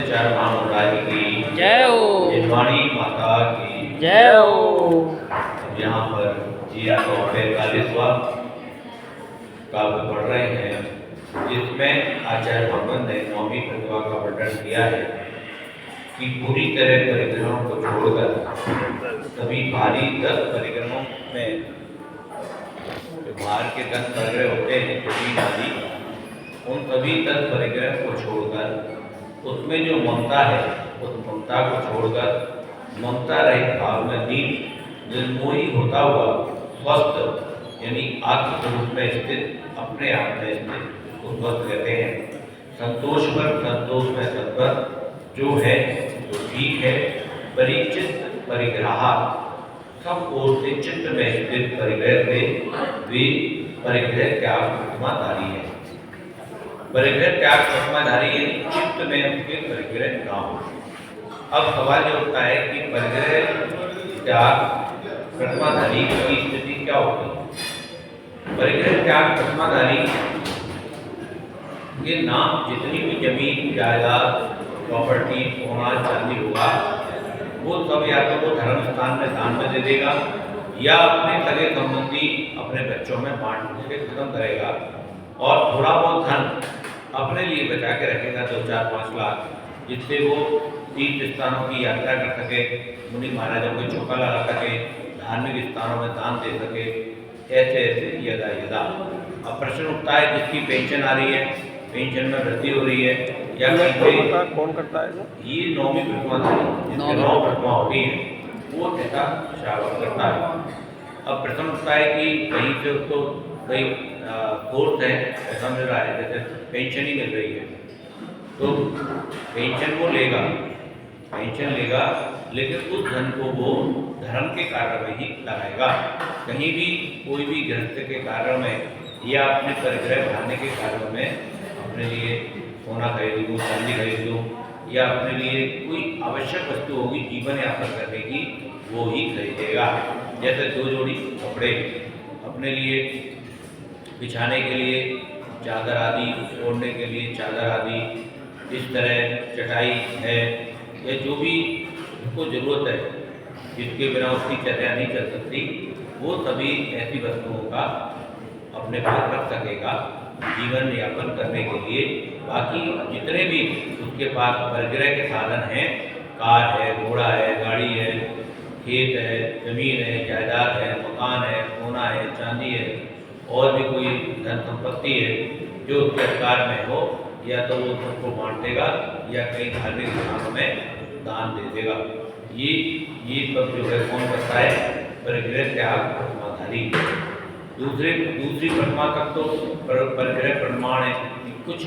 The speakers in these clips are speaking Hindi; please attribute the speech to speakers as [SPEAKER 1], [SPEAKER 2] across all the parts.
[SPEAKER 1] सच्चा महामंडल की
[SPEAKER 2] जय हो।
[SPEAKER 1] जिनवाणी माता की
[SPEAKER 2] जय हो।
[SPEAKER 1] अब यहाँ पर जी 45वां काव्य पढ़ रहे हैं, जिसमें आचार्य भगवान ने नौवीं प्रतिभा का वर्णन किया है कि पूरी तरह परिग्रहों को छोड़कर सभी भारी 10 परिग्रहों में जो बाहर के 10 परिग्रह होते हैं जमीन आदि, उन सभी 10 परिग्रह को छोड़कर उसमें जो ममता है उस ममता को छोड़कर ममता रहित भाव में लीन निर्मोही होता हुआ स्वस्थ यानी आत्मस्वरूप में स्थित अपने आप में स्थित को स्वस्थ कहते हैं। संतोष पर संतोष में सत्वर जो है जो ठीक है। परिचित परिग्रह सब ओर से चित्त में स्थित परिग्रह से वे परिग्रह त्याग प्रतिमाधारी है। परिग्रह त्याग प्रतिमाधारी यानी चित्त में उनके परिग्रह ना हो। अब सवाल ये उठता है कि परिग्रह त्याग प्रतिमाधारी की स्थिति क्या होगी। परिग्रह त्याग प्रतिमाधारी के नाम जितनी भी जमीन जायदाद प्रॉपर्टी सोना चांदी होगा वो सब या तो वो धर्म स्थान में दान में दे देगा या अपने सगे संबंधी अपने बच्चों में बांट के खत्म करेगा और थोड़ा बहुत धन अपने लिए बचा के रखेगा 2-4-5 लाख, जिससे वो तीर्थ स्थानों की यात्रा कर सके, मुनि महाराजों को चौका लगा सके, धार्मिक स्थानों में दान दे सके, ऐसे ऐसे यदा यदा। अब प्रश्न उठता है जिसकी पेंशन आ रही है, पेंशन में वृद्धि हो रही है या
[SPEAKER 3] कौन करता है?
[SPEAKER 1] ये नौवीं प्रतिमाधारी जिसके 9 प्रतिमा होती है वो ऐसा श्रावण करता है। अब प्रश्न उठता है कि कहीं से उसको कई कोर्स है ऐसा मिल रहा है, जैसे पेंशन ही मिल रही है तो पेंशन वो लेगा, पेंशन लेगा, लेकिन उस धन को वो धर्म के कार्य में ही लगाएगा। कहीं भी कोई भी गृहस्थ के कार्य में या अपने परिग्रह बढ़ाने के कार्य में अपने लिए सोना खरीद लूँ, चांदी खरीद लूँ या अपने लिए कोई आवश्यक वस्तु होगी जीवन यापन करने की वो ही खरीदेगा। जैसे 2 जोड़ी कपड़े अपने लिए बिछाने के लिए चादर आदि, ओढ़ने के लिए चादर आदि, इस तरह चटाई है या जो भी उसको ज़रूरत है जिसके बिना उसकी चर्या नहीं चल सकती, वो सभी ऐसी वस्तुओं का अपने पास रख सकेगा जीवन यापन करने के लिए। बाकी जितने भी उसके पास परिग्रह के साधन हैं, कार है, घोड़ा है, गाड़ी है, खेत है, जमीन है, जायदाद है, मकान है, सोना है, चांदी है और भी कोई धन संपत्ति है जो उसके अधिकार में हो, या तो वो सबको बांट देगा या कई धार्मिक स्थानों में दान दे देगा। ये सब जो है कौन करता है? परिग्रह त्याग प्रतिमाधारी। दूसरी प्रतिमा तक तो परिग्रह प्रमाण है कि कुछ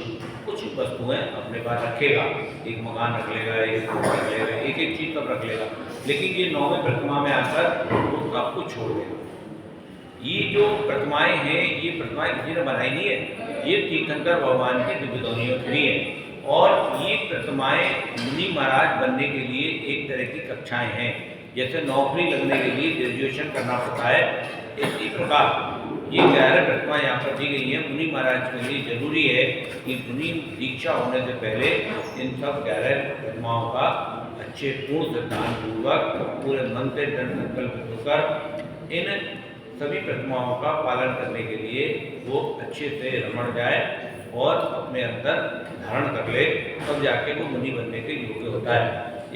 [SPEAKER 1] वस्तुएं अपने पास रखेगा, एक मकान रख लेगा, एक रख लेगा, एक चीज़ सब रख लेगा, लेकिन ये 9वें प्रतिमा में आकर वो सब कुछ छोड़ देगा। ये जो प्रतिमाएं हैं ये प्रतिमाएं किसी ने बनाई नहीं है, ये तीर्थंकर भगवान की दिव्यदौनियों की है और ये प्रतिमाएं मुनि महाराज बनने के लिए एक तरह की कक्षाएं हैं। जैसे नौकरी लगने के लिए ग्रेजुएशन करना पड़ता है, इसी प्रकार ये 11 प्रतिमाएं यहाँ पर दी गई हैं। मुनि महाराज के लिए जरूरी है कि मुनि दीक्षा होने से पहले इन सब 11 प्रतिमाओं का अच्छे पूर्ण सिद्धांत पूर्वक पूरे मन से दृढ़ संकल्प होकर इन सभी प्रतिमाओं का पालन करने के लिए वो अच्छे से रमण जाए और अपने अंदर धारण कर ले, तब जाके वो मुनि बनने के योग्य होता है।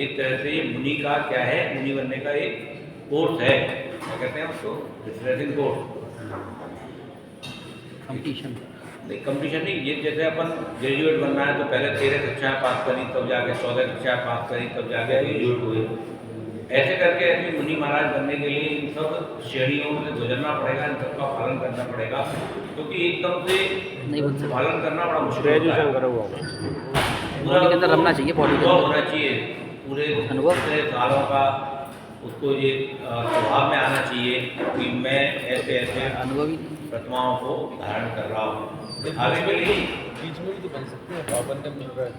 [SPEAKER 1] एक तरह से ये मुनि का क्या है, मुनि बनने का एक कोर्स है, क्या कहते हैं उसको? रिफ्रेशिंग कोर्स,
[SPEAKER 2] कंपटीशन
[SPEAKER 1] नहीं, ये जैसे अपन ग्रेजुएट बनना है तो पहले 13 कक्षाएँ पास करी तब जाके 14 कक्षाएँ पास करी तब जाके ग्रेजुएट हुए। ऐसे करके ऐसे मुनि महाराज बनने के लिए इन सब श्रेणियों से गुजरना पड़ेगा, इन सबका पालन करना पड़ेगा, क्योंकि एकदम से
[SPEAKER 2] नहीं बन सकता,
[SPEAKER 1] पालन करना बड़ा मुश्किल होता है।
[SPEAKER 2] बॉडी के अंदर रमना चाहिए, बॉडी के अंदर
[SPEAKER 1] होना चाहिए, पूरे
[SPEAKER 2] अनुभव
[SPEAKER 1] सालों का उसको ये स्वभाव में आना चाहिए कि मैं ऐसे ऐसे
[SPEAKER 2] अनुभवी
[SPEAKER 1] प्रतिमाओं को धारण कर रहा हूँ। आगे के लिए
[SPEAKER 3] बीच में भी तो बन सकते हैं, पावन मिल रहा है।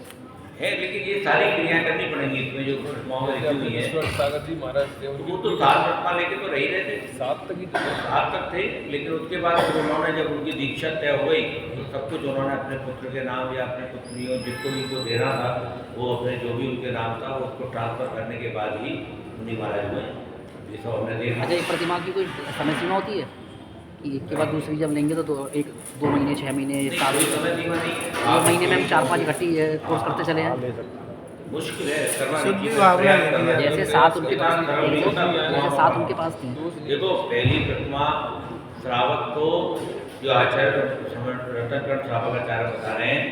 [SPEAKER 1] है, लेकिन ये सारी क्रियाएं करनी पड़ेंगी इसमें जो प्रतिमाओं में लिखी हुई है।
[SPEAKER 3] ईश्वर सागर जी महाराज थे,
[SPEAKER 1] तो वो तो 7 प्रतिमा लेके तो रह रहे थे,
[SPEAKER 3] 7 तक ही तो
[SPEAKER 1] 7 तक थे, लेकिन उसके बाद फिर उन्होंने जब उनकी दीक्षा तय हो गई तो सब कुछ उन्होंने अपने पुत्र के नाम या अपने पुत्रियों जिसको भी उनको देना था वो अपने जो भी उनके नाम था वो उसको ट्रांसफर करने के बाद ही मुनि महाराज हुए। ये सब हमने देखा।
[SPEAKER 2] अच्छा, एक प्रतिमा की कोई समय सीमा होती है कि एक के बाद दूसरी जब लेंगे तो 1-2 महीने, 6 महीने,
[SPEAKER 1] नहीं,
[SPEAKER 2] साल,
[SPEAKER 1] कोई समय सीमा नहीं है।
[SPEAKER 2] 2 महीने में हम 4-5 इकट्ठी कोर्स करते चले हैं।
[SPEAKER 3] ले सकते हैं।
[SPEAKER 1] मुश्किल है करना,
[SPEAKER 3] शुद्ध
[SPEAKER 1] नहीं
[SPEAKER 3] भावना
[SPEAKER 1] प्रयास
[SPEAKER 3] है।
[SPEAKER 1] करना है।
[SPEAKER 2] जैसे 7 उनके पास
[SPEAKER 1] उसके साथ
[SPEAKER 2] जैसे
[SPEAKER 1] सरल
[SPEAKER 2] 7 उनके पास थे।
[SPEAKER 1] देखो, पहली प्रतिमा श्रावक को जो आचार्य रतनकर्ण श्रावक आचार्य बता रहे हैं,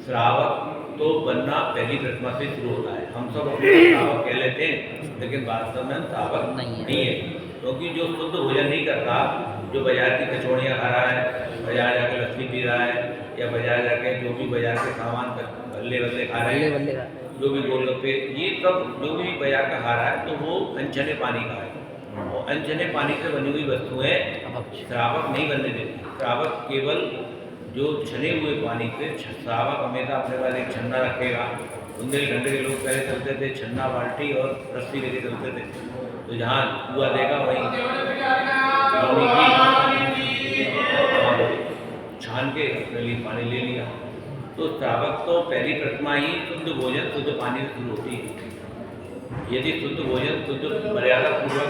[SPEAKER 1] श्रावक तो बनना पहली प्रतिमा से शुरू होता है। हम सब अपने श्रावक कह लेते हैं, लेकिन वास्तव में श्रावक नहीं है, क्योंकि जो शुद्ध भोजन नहीं करता, जो बाजार की कचौड़ियाँ खा रहा है, बाजार जाके लस्सी पी रहा है, या बाजार जाके जो भी बाजार के सामान बल्ले बल्ले खा रहे हैं,
[SPEAKER 2] बल्ले का
[SPEAKER 1] जो भी गोलगप्पे, ये सब जो भी बाजार का खा रहा है तो वो अनछने पानी का है। और अनछने पानी से बनी हुई वस्तुएं श्रावक नहीं बनने देती। श्रावक केवल जो छने हुए पानी से, श्रावक हमेशा अपने पास एक छन्ना रखेगा। बुंदेलखंड के लोग पहले चलते थे छन्ना बाल्टी और रस्सी लेके चलते थे, तो जहाँ कुआ देगा वहीं छान के अपने लिए पानी ले लिया। तो श्रावक तो पहली प्रतिमा ही शुद्ध भोजन शुद्ध पानी से शुरू होती है। यदि शुद्ध भोजन शुद्ध मर्यादा पूर्वक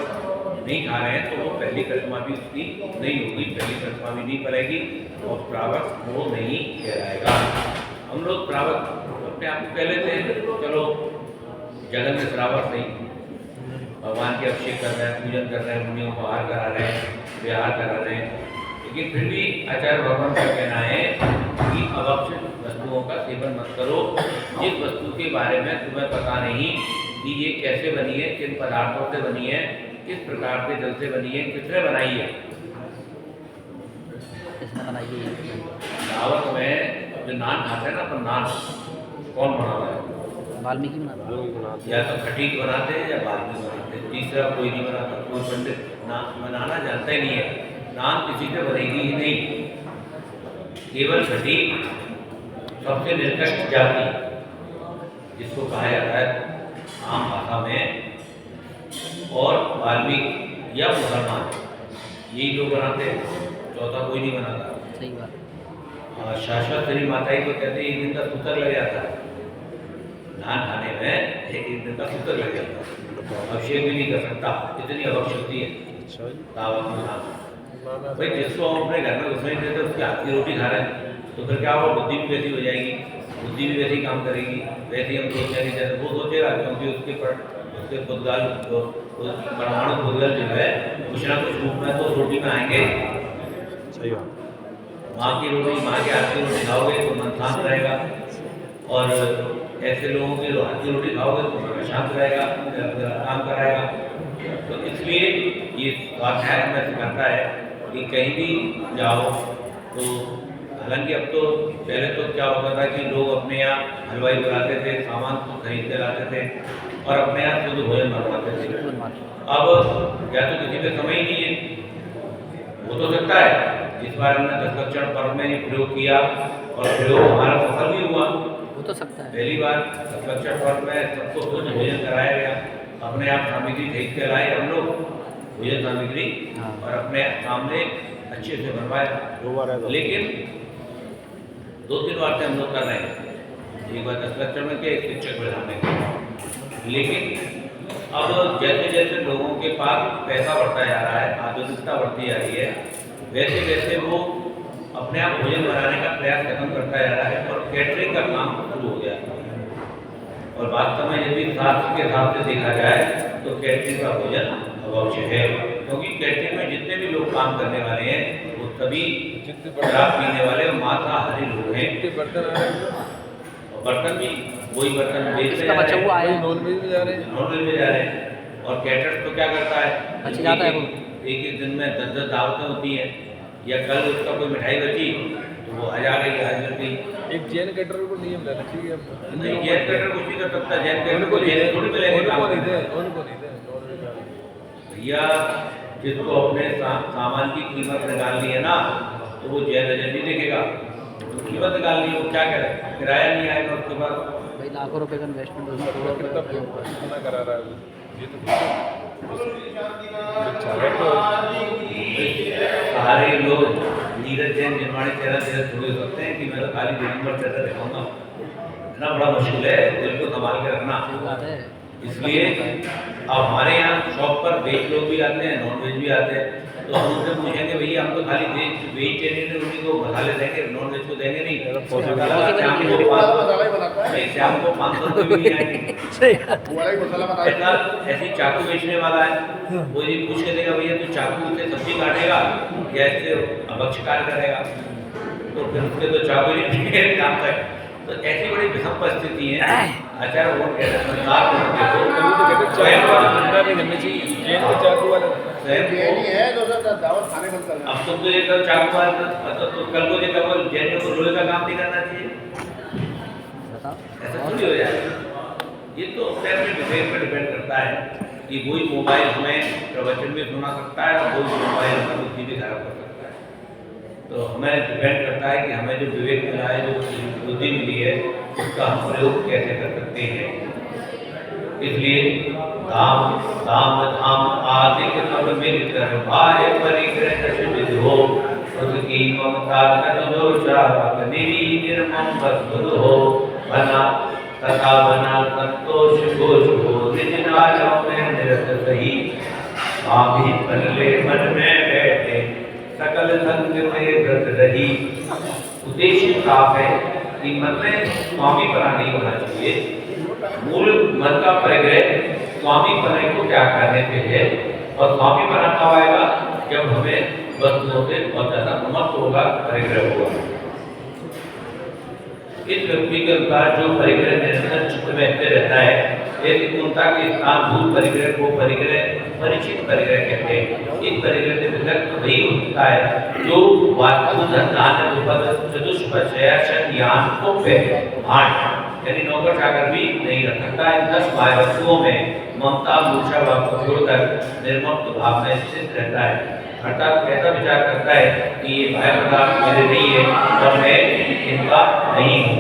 [SPEAKER 1] नहीं खा रहे हैं तो वो पहली प्रतिमा भी उसकी नहीं होगी, पहली प्रतिमा भी नहीं पड़ेगी और श्रावक वो नहीं कहलाएगा। हम लोग श्रावक अपने आप को कह लेते हैं, चलो जगन में श्रावक सही, भगवान के अभिषेक कर रहे हैं, पूजन कर रहे हैं, मुनियों को आहार करा रहे हैं, विहार करा रहे हैं, लेकिन फिर भी आचार्य भगवान का कहना है कि अभक्षित वस्तुओं का सेवन मत करो। जिस वस्तु के बारे में तुम्हें पता नहीं कि ये कैसे बनी है, किन पदार्थों से बनी है, किस प्रकार के जल से बनी है, किसने बनाई है। दावत में जो नान खाते हैं ना, तो नान कौन बना रहा है?
[SPEAKER 2] वाल्मीकि बनाता है।
[SPEAKER 1] या तो खटीक बनाते हैं या वाल्मीकि बनाते हैं, तीसरा कोई नहीं बनाता। कोई पंडित बनाना जानता ही नहीं है। नान किसी से बनेगी ही नहीं, केवल खटीक सबसे निर्दिष्ट जाति जिसको कहा जाता है आम भाषा में, और वाल्मीकि या मुसलमान, यही लोग बनाते हैं, चौथा कोई नहीं बनाता।
[SPEAKER 2] सही बात।
[SPEAKER 1] शाश्वत श्री माता ही तो कहते हैं एक दिन का सूतर लग जाता है नान खाने में, एक दिन का सूतर लग जाता है, अभिषेक भी नहीं कर सकता, इतनी अभक्षति है दावत में नान। भाई जिसको हम अपने घर में घुसने देते उसके हाथ की रोटी खा रहे हैं, तो फिर क्या होगा, बुद्धि भी वैसी हो जाएगी, बुद्धि भी वैसी काम करेगी, वैसे ही हम सोचेंगे जैसे वो सोचेगा, क्योंकि उसके बुद्धगल परमाणु बुद्धगल जो है कुछ ना कुछ रूप में तो रोटी में आएंगे।
[SPEAKER 3] सही बात।
[SPEAKER 1] माँ की रोटी, माँ के हाथ की रोटी खाओगे तो मन शांत रहेगा, और ऐसे लोगों की हाथ की रोटी खाओगे तो मन शांत रहेगा, काम कराएगा। तो इसलिए ये स्वाध्याय हमें सिखाता है कि कहीं भी जाओ तो, हालांकि अब तो पहले तो क्या होता था कि लोग अपने यहाँ हलवाई बुलाते थे, सामान को खरीद के लाते थे और अपने यहाँ शुद्ध भोजन बनवाते थे। अब या तो किसी पे समय ही नहीं है, हो तो सकता है इस बार हमने 10 लक्षण पर्व में ये प्रयोग किया और प्रयोग हमारा सफल भी हुआ,
[SPEAKER 2] हो तो सकता है।
[SPEAKER 1] पहली बार 10 लक्षण पर्व में सबको शुद्ध भोजन कराया गया, अपने आप सामग्री खरीद के लाए हम लोग भोजन सामग्री, और अपने सामने अच्छे से बनवाया। लेकिन 2-3 बार से हम लोग कर रहे हैं, एक बार 10 लक्षण में के, एक शिक्षक प्रधान में। लेकिन अब जैसे जैसे लोगों के पास पैसा बढ़ता जा रहा है, आधुनिकता बढ़ती जा रही है, वैसे वैसे वो अपने आप भोजन बनाने का प्रयास खत्म करता जा रहा है और कैटरिंग का काम शुरू हो गया है। और वास्तव में यदि शास्त्र के हिसाब से देखा जाए तो कैटरिंग का भोजन अवश्य है, क्योंकि कैटरिंग में जितने भी लोग काम करने वाले हैं वो सभी शराब पीने वाले और मांसाहारी लोग हैं। और बर्तन भी वही बर्तन बेचने जा रहे हैं,
[SPEAKER 3] नॉनवेज में जा रहे हैं,
[SPEAKER 1] नॉनवेज में जा रहे हैं। और कैटर्स तो क्या करता है,
[SPEAKER 2] अच्छा जाता है वो,
[SPEAKER 1] एक दिन में 10 दावतें होती हैं, या कल उसका कोई मिठाई बची तो वो आ जा गई, आज गई।
[SPEAKER 3] एक जैन कैटर को नियम लेना चाहिए।
[SPEAKER 1] नहीं, जैन कैटर कुछ नहीं कर सकता, जैन कैटर को जैन थोड़ी मिलेंगे काम करने।
[SPEAKER 3] उनको नहीं दे
[SPEAKER 1] भैया जिसको अपने सामान की कीमत निकालनी है ना, तो वो जैन एजेंट नहीं देखेगा, कीमत निकालनी है, वो क्या करे, किराया नहीं आएगा उसके बाद,
[SPEAKER 2] लाखों रुपए का इन्वेस्टमेंट उसमें
[SPEAKER 3] कितना
[SPEAKER 2] करोड़ों रुपए का
[SPEAKER 3] मना करा रहा है वो? ये तो चाहे तो
[SPEAKER 1] सारे लोग नीरज जैन निर्माणी चेहरा से जुड़े होते हैं कि मैं तो खाली 2 नंबर चेहरा दिखाऊंगा, इतना बड़ा मुश्किल है दिल को संभाल के रखना।
[SPEAKER 2] सही बात है।
[SPEAKER 1] इसलिए अब हमारे यहाँ शॉप पर वेज लोग भी आते हैं, नॉन वेज भी आते हैं, तो हम उनसे पूछेंगे भैया हम तो खाली वेजिटेरियन है, उन्हीं को मसाले देंगे, नॉन वेज को देंगे नहीं। शाम को 500 रुपये भी नहीं आएंगे। ऐसा ऐसी चाकू बेचने वाला है, वो ये पूछ के देगा भैया तू चाकू से सब्जी काटेगा या ऐसे अभक्षकार करेगा, तो फिर उसके तो चाकू ही नहीं काम तक। तो ऐसी बड़ी विषम परिस्थिति है। अच्छा वो कहते हैं सरकार को देखो,
[SPEAKER 3] तभी तो कहते चाय वाला धंधा नहीं करना चाहिए, जैन के चाकू वाला
[SPEAKER 1] स्वयं को अब तुम तो ये कल चाकू वाला तो कल को ये कल जैनियों को लोहे का काम नहीं करना चाहिए,
[SPEAKER 2] बताओ।
[SPEAKER 1] ऐसा थोड़ी हो जाएगा। ये तो अपने अपने विषय पर डिपेंड करता है कि कोई मोबाइल हमें प्रवचन भी सुना सकता है और कोई मोबाइल हमें बुद्धि भी खराब कर सकता है। तो हमें डिपेंड करता है कि हमें जो विवेक मिला है, जो बुद्धि मिली है, उसका हम प्रयोग कैसे कर सकते हैं। इसलिए धाम धाम धाम आदि के सब मिल कर भाई परिग्रह दशविध हो, उसकी ममता कर दो चाहत निरी निर्मम बस हो, बना तथा बना संतोष घोष हो, निज नालों में निरत सही, आभी पल्ले मन में बैठे सकल संग से व्रत रही। उद्देश्य साफ है कि मन में स्वामी पना नहीं होना चाहिए। मूल मन का परिग्रह स्वामी पना को त्याग करने से है, और स्वामी पना कब आएगा जब हमें वस्तुओं से बहुत ज्यादा ममत्व होगा, परिग्रह होगा। इस व्यक्ति के अनुसार जो परिग्रह निरंतर चित्त में स्थिर रहता है, एक पूर्णता के स्थान भूत परिग्रह को परिग्रह परिचित परिग्रह कहते हैं। इस परिग्रह से विलक्षण वही होता है जो वास्तु धन उपद चतुष्पचय ज्ञान को भाट यानी नौकर चाकर भी नहीं रख सकता। इन 10 बाह्य वस्तुओं में ममता मूर्छा भाव को छोड़कर निर्मम भाव में स्थित रहता है, अर्थात ऐसा विचार करता है कि ये बाह्य पदार्थ मेरे नहीं है और मैं इनका नहीं हूँ।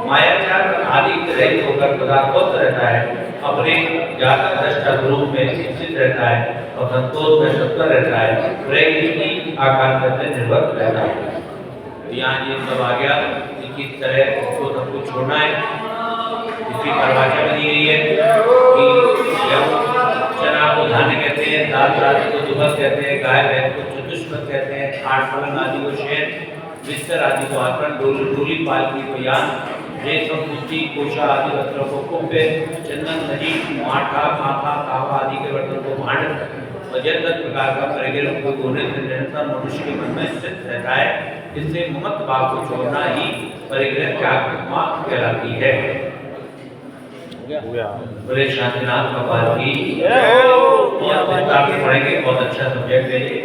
[SPEAKER 1] मायाचार आदि रहित होकर पदार्थों रहता है, अपने जातक दृष्टा रूप में स्थित रहता है और संतोष में तत्पर रहता है, प्रकृति की आकांक्षा से निर्भर रहता है। यहाँ ये सब आ गया कि किस तरह उसको सब कुछ छोड़ना है। इसकी परिभाषा बनी गई है कि चना को धान्य कहते हैं, दाल आदि को दुबक कहते हैं, गाय भैंस को चतुष्पद कहते हैं, आठ फलन आदि को शेर, बिस्तर आदि को आसन, डोली पालकी को यान, रेशम कुर्ती कोशा आदि वस्त्रों को कुंभे, चंदन नदी माठा माथा कावा आदि के बर्तन को भांड, और जन्नत प्रकार का परिग्रह को होने से निरंतर मनुष्य के मन में स्थित रहता है। इससे ममत्व भाव को छोड़ना ही परिग्रह त्याग कहलाती है। बोले शांतिनाथ भगवान की पढ़ेंगे, बहुत अच्छा सब्जेक्ट है ये।